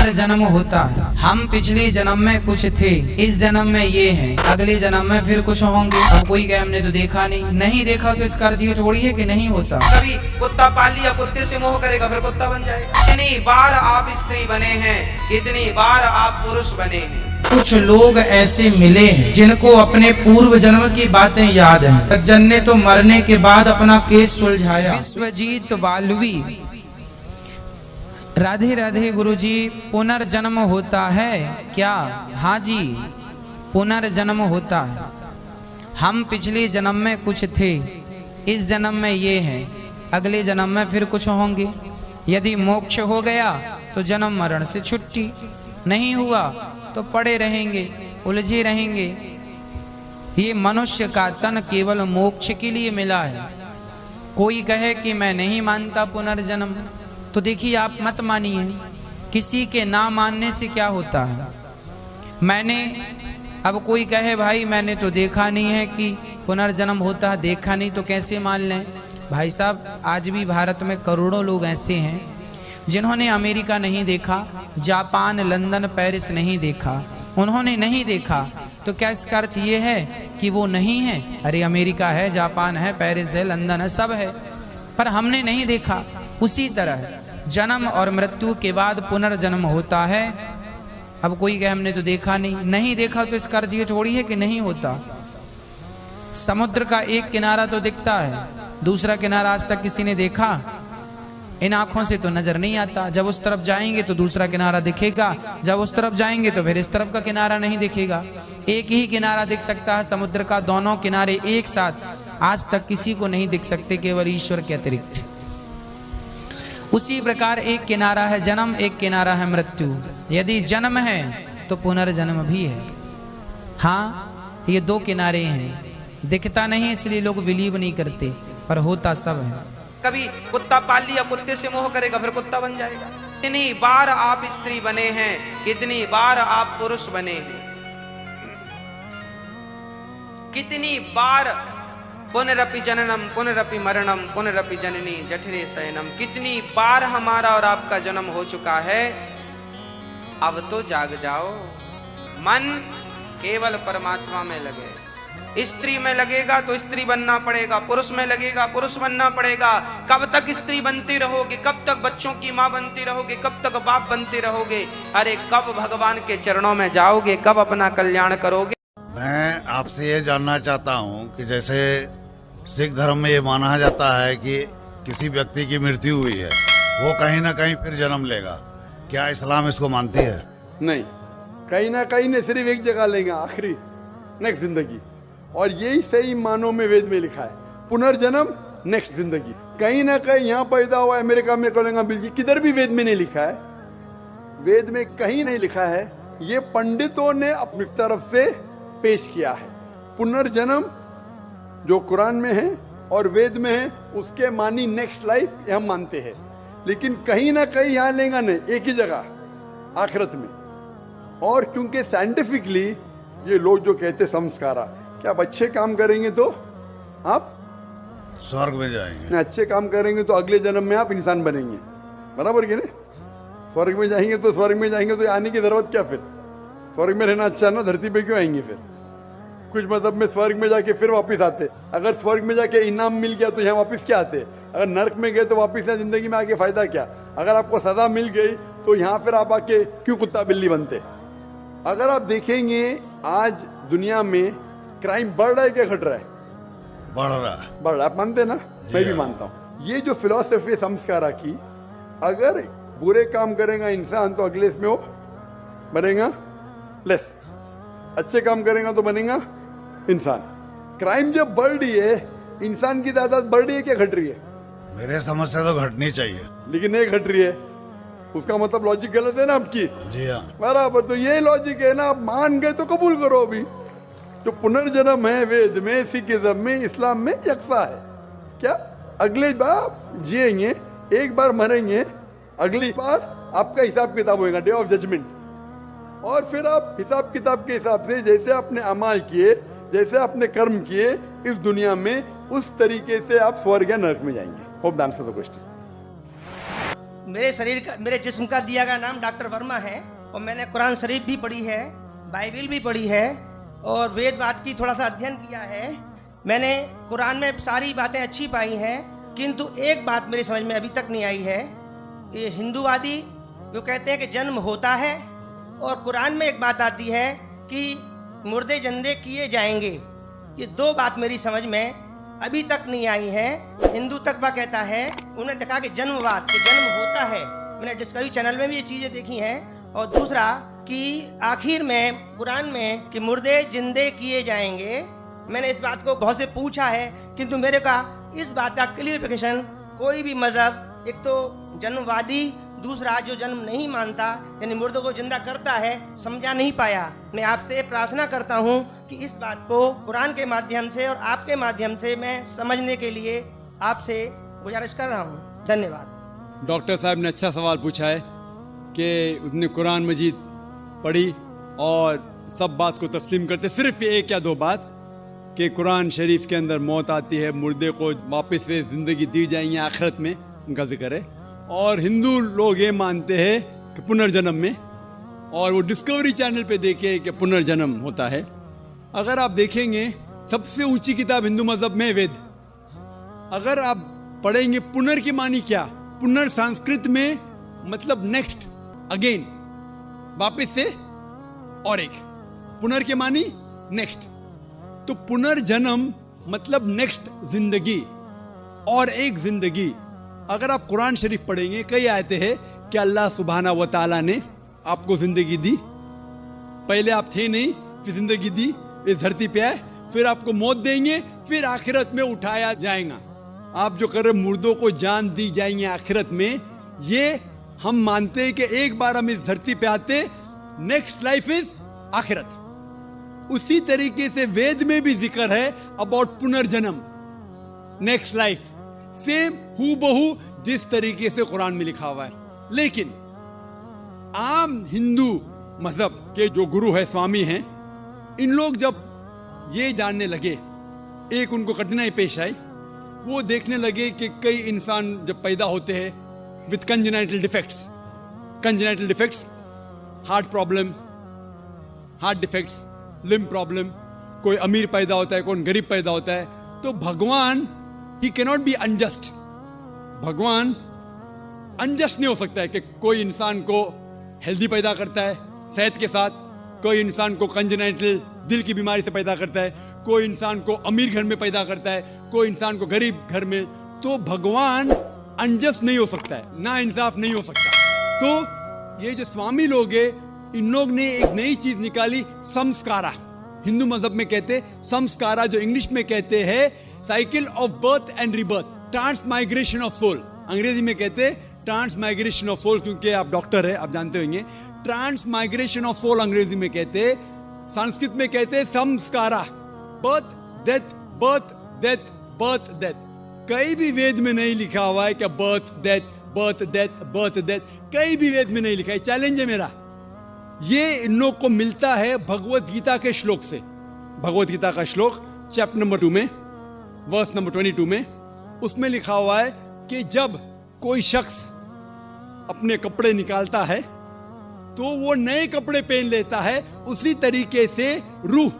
पुनर्जन्म होता है। हम पिछले जन्म में कुछ थे, इस जन्म में ये हैं, अगले जन्म में फिर कुछ होंगे। अब कोई कहे हमने तो देखा नहीं देखा तो इसका अर्थ ये थोड़ी है कि नहीं होता। कभी कुत्ता पाल लिया, कुत्ते से मोह करेगा फिर कुत्ता बन जाएगा। कितनी बार आप स्त्री बने हैं, कितनी बार आप पुरुष बने हैं। कुछ लोग ऐसे मिले हैं जिनको अपने पूर्व जन्म की बातें याद हैं। सज्जन ने तो मरने के बाद अपना केस सुलझाया। विश्वजीत वाल्वी। राधे राधे गुरुजी, पुनर्जन्म होता है क्या? हाँ जी, पुनर्जन्म होता है। हम पिछले जन्म में कुछ थे, इस जन्म में ये हैं, अगले जन्म में फिर कुछ होंगे। यदि मोक्ष हो गया तो जन्म मरण से छुट्टी, नहीं हुआ तो पड़े रहेंगे, उलझे रहेंगे। ये मनुष्य का तन केवल मोक्ष के लिए मिला है। कोई कहे कि मैं नहीं मानता पुनर्जन्म, तो देखिए आप मत मानिए। किसी के ना मानने से क्या होता है। अब कोई कहे भाई मैंने तो देखा नहीं है कि पुनर्जन्म होता है, देखा नहीं तो कैसे मान लें। भाई साहब, आज भी भारत में करोड़ों लोग ऐसे हैं जिन्होंने अमेरिका नहीं देखा, जापान, लंदन, पेरिस नहीं देखा। उन्होंने नहीं देखा तो क्या इसका अर्थ ये है कि वो नहीं है? अरे अमेरिका है, जापान है, पेरिस है, लंदन है, सब है, पर हमने नहीं देखा। उसी तरह जन्म और मृत्यु के बाद पुनर्जन्म होता है। अब कोई कहे हमने तो देखा नहीं देखा तो इसका अर्थ ये थोड़ी है कि नहीं होता। समुद्र का एक किनारा तो दिखता है, दूसरा किनारा आज तक किसी ने देखा? इन आंखों से तो नजर नहीं आता। जब उस तरफ जाएंगे तो दूसरा किनारा दिखेगा, जब उस तरफ जाएंगे तो फिर इस तरफ का किनारा नहीं दिखेगा। एक ही किनारा दिख सकता है समुद्र का, दोनों किनारे एक साथ आज तक किसी को नहीं दिख सकते, केवल ईश्वर के अतिरिक्त। उसी प्रकार एक किनारा है जन्म, एक किनारा है मृत्यु। यदि जन्म है तो पुनर्जन्म भी है। हाँ, ये दो किनारे हैं। दिखता नहीं इसलिए लोग बिलीव नहीं करते, पर होता सब है। कभी कुत्ता पाल लिया, कुत्ते से मोह करेगा फिर कुत्ता बन जाएगा। कितनी बार आप स्त्री बने हैं, कितनी बार आप पुरुष बने हैं। कितनी बार पुनरपि जननम पुनरपि मरणम पुनरपि जननी जठरे शयनम। कितनी बार हमारा और आपका जन्म हो चुका है। अब तो जाग जाओ, मन केवल परमात्मा में लगे। स्त्री में लगेगा तो स्त्री बनना पड़ेगा, पुरुष में लगेगा पुरुष बनना पड़ेगा। कब तक स्त्री बनती रहोगे? कब तक बच्चों की माँ बनती रहोगे? कब तक बाप बनते रहोगे? अरे कब भगवान के चरणों में जाओगे? कब अपना कल्याण करोगे? मैं आपसे ये जानना चाहता हूँ कि जैसे सिख धर्म में ये माना जाता है कि किसी व्यक्ति की मृत्यु हुई है, वो कहीं ना कहीं फिर जन्म लेगा। क्या इस्लाम इसको मानती है? नहीं, कहीं ना कहीं नहीं, सिर्फ एक जगह लेंगे, आखिरी नेक्स्ट जिंदगी। और यही सही मानों में वेद में लिखा है, पुनर्जन्म नेक्स्ट जिंदगी। कहीं ना कहीं यहाँ पैदा हुआ, अमेरिका में करेंगे बिल्कुल, किधर भी वेद में नहीं लिखा है। वेद में कहीं नहीं लिखा है, ये पंडितों ने अपनी तरफ से पेश किया है। पुनर्जन्म जो कुरान में है और वेद में है, उसके मानी नेक्स्ट लाइफ, ये हम मानते हैं। लेकिन कहीं ना कहीं यहाँ लेगा नहीं, एक ही जगह आखिरत में। और क्योंकि साइंटिफिकली ये लोग जो कहते संस्कारा, क्या आप अच्छे काम करेंगे तो आप स्वर्ग में जाएंगे, अच्छे काम करेंगे तो अगले जन्म में आप इंसान बनेंगे, बराबर कि नहीं? स्वर्ग में जाएंगे तो आने की जरूरत क्या? फिर स्वर्ग में रहना अच्छा ना, धरती पे क्यों आएंगे? फिर कुछ मतलब में स्वर्ग में जाके फिर वापस आते। अगर स्वर्ग में जाके इनाम मिल गया तो यहाँ वापस क्या आते? अगर नरक में गए तो वापस यहाँ जिंदगी में आके फायदा क्या? अगर आपको सजा मिल गई तो यहाँ फिर आप आके क्यों कुत्ता बिल्ली बनते? अगर आप देखेंगे आज दुनिया में क्राइम बढ़ रहा है क्या घट रहा है? बढ़ रहा है। आप मानते ना? मैं भी मानता हूँ। ये जो फिलॉसफी संस्कारा की, अगर बुरे काम करेगा इंसान तो अगले इसमें वो बनेगा लेस, अच्छे काम करेगा तो बनेगा इंसान। क्राइम जब बढ़ रही है, इंसान की तादाद बढ़ रही है क्या घट रही है? मेरे समझ से तो घटनी चाहिए, लेकिन नहीं घट रही है। उसका मतलब लॉजिक गलत है ना आपकी? जी हाँ, बराबर। तो ये लॉजिक है ना, आप मान गए तो कबूल करो। अभी जो पुनर्जन्म है वेद में, सिखिज्म में, इस्लाम में यकसा है। क्या अगले बार जिएंगे, एक बार मरेंगे, अगली बार आपका हिसाब किताब होगा, डे ऑफ जजमेंट। और फिर आप हिसाब किताब के हिसाब से जैसे आपने अमाल किए, जैसे आपने कर्म किए इस दुनिया में, उस तरीके से आप स्वर्ग या नरक में जाएंगे। Hope the answer the question. मेरे जिस्म का दिया गया नाम डॉक्टर वर्मा है और मैंने कुरान शरीफ भी पढ़ी है, बाइबिल भी पढ़ी है और वेदवाद की थोड़ा सा अध्ययन किया है। मैंने कुरान में सारी बातें अच्छी पाई हैं, किंतु एक बात मेरी समझ में अभी तक नहीं आई है। ये हिंदूवादी जो कहते हैं कि जन्म होता है और कुरान में एक बात आती है कि मुर्दे जिंदे किए जाएंगे, ये दो बात मेरी समझ में अभी तक नहीं आई है। हिंदू तकवा कहता है, उन्होंने देखा कि जन्मवाद कि जन्म होता है, मैंने डिस्कवरी चैनल में भी ये चीज़ें देखी हैं। और दूसरा कि आखिर में कुरान में कि मुर्दे जिंदे किए जाएंगे, मैंने इस बात को बहुत से पूछा है, किंतु मेरे का इस बात का क्लियरिफिकेशन कोई भी मजहब, एक तो जन्मवादी, दूसरा जो जन्म नहीं मानता यानी मुर्दों को जिंदा करता है, समझा नहीं पाया। मैं आपसे प्रार्थना करता हूँ कि इस बात को कुरान के माध्यम से और आपके माध्यम से मैं समझने के लिए आपसे गुजारिश कर रहा हूँ। धन्यवाद। डॉक्टर साहब ने अच्छा सवाल पूछा है कि उसने कुरान मजीद पढ़ी और सब बात को तस्लीम करते, सिर्फ एक या दो बात कि कुरान शरीफ के अंदर मौत आती है, मुर्दे को वापस से जिंदगी दी जाएंगी आखिरत में, उनका जिक्र है। और हिंदू लोग ये मानते हैं कि पुनर्जन्म में, और वो डिस्कवरी चैनल पे देखे कि पुनर्जन्म होता है। अगर आप देखेंगे सबसे ऊंची किताब हिंदू मजहब में वेद, अगर आप पढ़ेंगे पुनर की मानी क्या, पुनर संस्कृत में मतलब नेक्स्ट, अगेन, वापस से, और एक पुनर के मानी नेक्स्ट। तो पुनर्जन्म मतलब नेक्स्ट जिंदगी और एक जिंदगी। अगर आप कुरान शरीफ पढ़ेंगे, कई आयतें हैं कि अल्लाह सुब्हाना व तआला ने आपको जिंदगी दी, पहले आप थे नहीं, फिर जिंदगी दी, इस धरती पे आए, फिर आपको मौत देंगे, फिर आखिरत में उठाया जाएगा। आप जो कर रहे मुर्दों को जान दी जाएंगे आखिरत में, ये हम मानते हैं कि एक बार हम इस धरती पे आते, नेक्स्ट लाइफ इज आखिरत। उसी तरीके से वेद में भी जिक्र है अबाउट पुनर्जन्म, नेक्स्ट लाइफ, सेम हूबहू जिस तरीके से कुरान में लिखा हुआ है। लेकिन आम हिंदू मजहब के जो गुरु है, स्वामी हैं, इन लोग जब ये जानने लगे, एक उनको कठिनाई पेश आई, वो देखने लगे कि कई इंसान जब पैदा होते हैं with congenital defects, heart problem, heart defects, limb problem, कोई अमीर पैदा होता है, कौन गरीब पैदा होता है, तो भगवान ही कैनॉट बी अनजस्ट। भगवान अनजस्ट नहीं हो सकता है कि कोई इंसान को हेल्दी पैदा करता है सेहत के साथ, कोई इंसान को कंजेनाइटल दिल की बीमारी से पैदा करता है, कोई इंसान को अमीर घर में पैदा करता है, कोई इंसान को गरीब घर में। तो भगवान अनजस्ट नहीं हो सकता है, ना इंसाफ नहीं हो सकता। तो ये जो स्वामी लोग हैं, इन लोग ने एक नई चीज निकाली, संस्कारा। हिंदू मजहब में कहते संस्कारा, जो इंग्लिश में कहते हैं cycle of birth and rebirth, transmigration of soul. अंग्रेजी में कहते ट्रांसमाइग्रेशन ऑफ सोल, क्योंकि आप डॉक्टर है, आप जानते होंगे। ट्रांसमाइग्रेशन ऑफ सोल अंग्रेजी में कहते, संस्कृत में कहते संस्कारा, birth death, birth death, birth death. कहीं भी वेद में नहीं लिखा हुआ है कि birth death, birth death, birth death, कहीं भी वेद में नहीं लिखा है। चैलेंज है मेरा, ये इन लोग को मिलता है भगवत गीता के श्लोक से। भगवत गीता का श्लोक चैप्टर नंबर 2 में, वर्स नंबर 22 में, उसमें लिखा हुआ है कि जब कोई शख्स अपने कपड़े निकालता है तो वो नए कपड़े पहन लेता है, उसी तरीके से रूह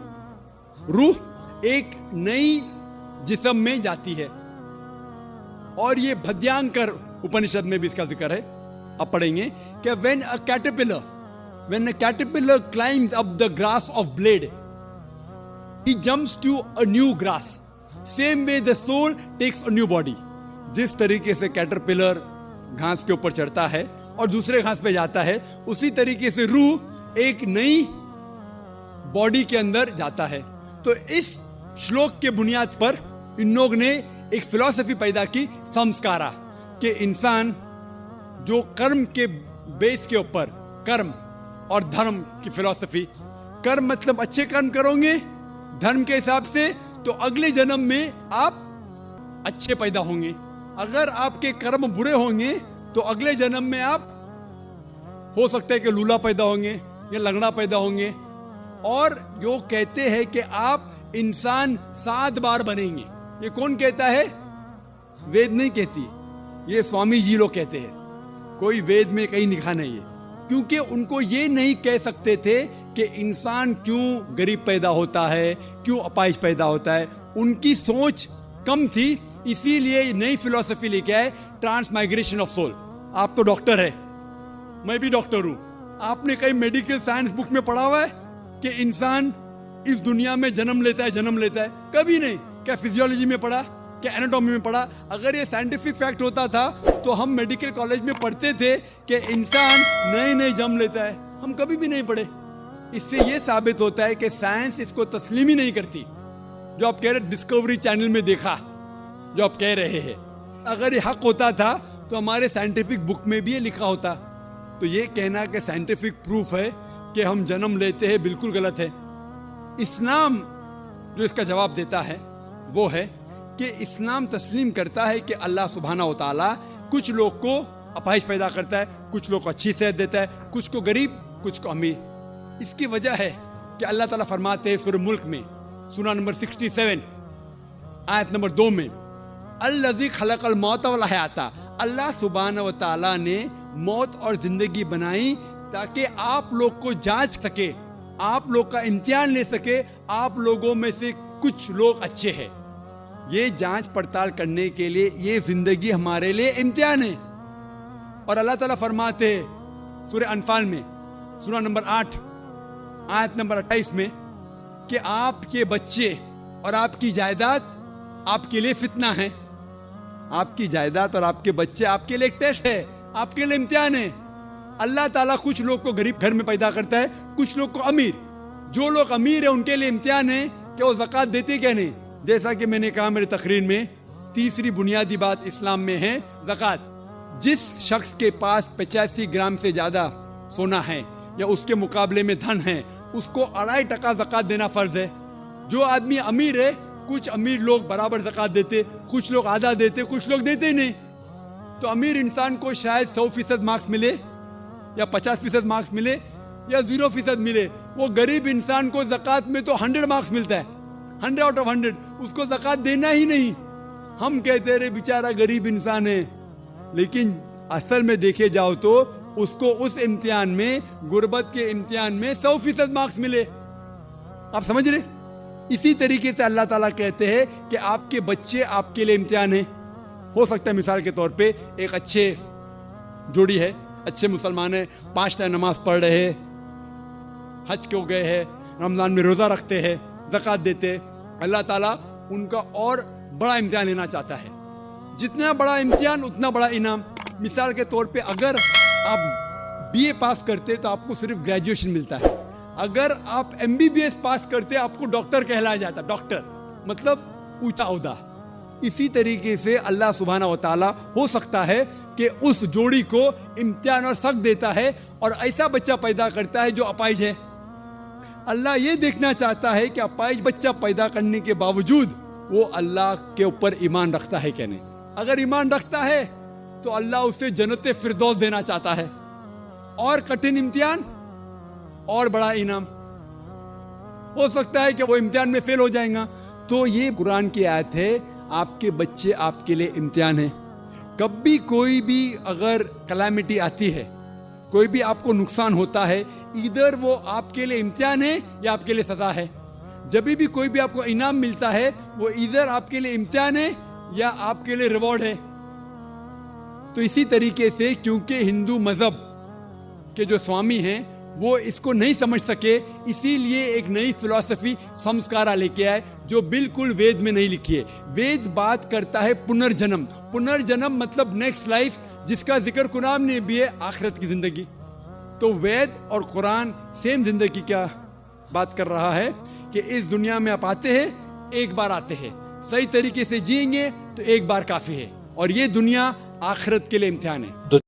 एक नई जिस्म में जाती है। और ये भद्यांकर उपनिषद में भी इसका जिक्र है, आप पढ़ेंगे कि when a caterpillar climbs up the grass of blade, he jumps to a new grass. Same way the soul takes a new body. जिस तरीके से कैटरपिलर घास के ऊपर चढ़ता है और दूसरे घास पे जाता है, उसी तरीके से रूह एक नई बॉडी के अंदर जाता है। तो इस श्लोक के बुनियाद पर इन लोग ने एक फिलॉसफी पैदा की, संस्कारा, कि इंसान जो कर्म के बेस के ऊपर, कर्म और धर्म की फिलॉसफी, कर्म मतलब अच्छे कर्म करोगे धर्म के हिसाब से तो अगले जन्म में आप अच्छे पैदा होंगे। अगर आपके कर्म बुरे होंगे तो अगले जन्म में आप हो सकता है कि लूला पैदा होंगे या लंगड़ा पैदा होंगे। और जो कहते हैं कि आप इंसान 7 बार बनेंगे, ये कौन कहता है? वेद नहीं कहती, ये स्वामी जी लोग कहते हैं। कोई वेद में कहीं लिखा नहीं है, क्योंकि उनको ये नहीं कह सकते थे कि इंसान क्यों गरीब पैदा होता है, क्यों अपाहिज पैदा होता है। उनकी सोच कम थी, इसीलिए नई फिलॉसफी लेके आए, ट्रांसमाइग्रेशन ऑफ सोल। आप तो डॉक्टर है, मैं भी डॉक्टर हूं। आपने कहीं मेडिकल साइंस बुक में पढ़ा हुआ है कि इंसान इस दुनिया में जन्म लेता है? कभी नहीं। क्या फिजियोलॉजी में पढ़ा, क्या एनाटॉमी में पढ़ा? अगर ये साइंटिफिक फैक्ट होता था तो हम मेडिकल कॉलेज में पढ़ते थे कि इंसान नए जन्म लेता है। हम कभी भी नहीं पढ़े। इससे ये साबित होता है कि साइंस इसको तस्लीम ही नहीं करती। जो आप कह रहे डिस्कवरी चैनल में देखा, जो आप कह रहे हैं, अगर ये हक होता था तो हमारे साइंटिफिक बुक में भी ये लिखा होता। तो ये कहना कि साइंटिफिक प्रूफ है कि हम जन्म लेते हैं, बिल्कुल गलत है। इस्लाम जो इसका जवाब देता है वो है कि इस्लाम तस्लीम करता है कि अल्लाह सुब्हानहू व तआला कुछ लोग को अपाहिज पैदा करता है, कुछ लोग को अच्छी सेहत देता है, कुछ को गरीब, कुछ को अमीर। इसकी वजह है कि अल्लाह ताला फरमाते हैं सूरह मुल्क में, सूरा नंबर 67 आयत नंबर 2 में, अल्लज़ी खलक़ल मौत वल हयाता, अल्लाह सुब्हानहू व तआला ने मौत और जिंदगी बनाई ताकि आप लोग को जांच सके, आप लोग का इम्तिहान ले सके, आप लोगों में से कुछ लोग अच्छे हैं। ये जांच पड़ताल करने के लिए ये जिंदगी हमारे लिए इम्तिहान है। और अल्लाह ताला फरमाते हैं सूरह अनफाल में, सूरा नंबर 8 आयत नंबर 28 में, कि आपके बच्चे और आपकी जायदाद आपके लिए फितना है। आपकी जायदाद और आपके बच्चे आपके लिए एक टेस्ट है, आपके लिए इम्तिहान है। अल्लाह ताला कुछ लोग को गरीब घर में पैदा करता है, कुछ लोग को अमीर। जो लोग अमीर है उनके लिए इम्तिहान है कि वो ज़कात देते क्या नहीं। जैसा कि मैंने कहा मेरी तकरीर में, तीसरी बुनियादी बात इस्लाम में है ज़कात। जिस शख्स के पास 85 ग्राम से ज़्यादा सोना है या उसके मुकाबले में धन है, उसको 2.5% ज़कात देना फ़र्ज है। जो आदमी अमीर है, कुछ अमीर लोग बराबर ज़कात देते, कुछ लोग आधा देते, कुछ लोग देते ही नहीं। तो अमीर इंसान को शायद 100% मार्क्स मिले या 50% मार्क्स मिले या 0% मिले। वो गरीब इंसान को ज़कात में तो 100 मार्क्स मिलता है, 100 आउट ऑफ 100। उसको ज़कात देना ही नहीं। हम कहते रहे बेचारा गरीब इंसान है, लेकिन असल में देखे जाओ तो उसको उस इम्तिहान में, गुर्बत के इम्तिहान में 100% मार्क्स मिले। आप समझ रहे? इसी तरीके से अल्लाह ताला कहते हैं कि आपके बच्चे आपके लिए इम्तिहान है। हो सकता है मिसाल के तौर पे एक अच्छे जोड़ी है, अच्छे मुसलमान है, 5 टाइम नमाज पढ़ रहे हैं, हज को गए हैं, रमज़ान में रोज़ा रखते हैं, ज़कात देते हैं। अल्लाह ताला उनका और बड़ा इम्तिहान लेना चाहता है। जितना बड़ा इम्तिहान उतना बड़ा इनाम। मिसाल के तौर पे अगर आप BA पास करते तो आपको सिर्फ ग्रेजुएशन मिलता है। अगर आप MBBS पास करते आपको डॉक्टर कहलाया जाता। डॉक्टर मतलब ऊंचा ओहदा। इसी तरीके से अल्लाह सुब्हानहू व तआला हो सकता है कि उस जोड़ी को इम्तिहान और सख्त देता है और ऐसा बच्चा पैदा करता है जो अपाहिज है। अल्लाह ये देखना चाहता है कि अपाहिज बच्चा पैदा करने के बावजूद वो अल्लाह के ऊपर ईमान रखता है क्या नहीं। अगर ईमान रखता है तो अल्लाह उसे जन्नत फिरदौस देना चाहता है। और कठिन इम्तिहान और बड़ा इनाम। हो सकता है कि वो इम्तिहान में फेल हो जाएगा। तो ये कुरान की आयत है, आपके बच्चे आपके लिए इम्तिहान है। कभी कोई भी अगर कलामिटी आती है, कोई भी आपको नुकसान होता है, इधर वो आपके लिए इम्तिहान है या आपके लिए सजा है। जब भी कोई भी आपको इनाम मिलता है, वो इधर आपके लिए इम्तिहान है या आपके लिए रिवॉर्ड है। तो इसी तरीके से क्योंकि हिंदू मजहब के जो स्वामी हैं वो इसको नहीं समझ सके, इसीलिए एक नई फिलॉसफी संस्कारा लेके आए जो बिल्कुल वेद में नहीं लिखी है। वेद बात करता है पुनर्जन्म। पुनर्जन्म मतलब नेक्स्ट लाइफ, जिसका जिक्र कुरान में भी है, आखिरत की जिंदगी। तो वेद और कुरान सेम जिंदगी क्या बात कर रहा है कि इस दुनिया में आप आते हैं, एक बार आते हैं, सही तरीके से जिएंगे तो एक बार काफी है। और ये दुनिया आखिरत के लिए इम्तिहान है।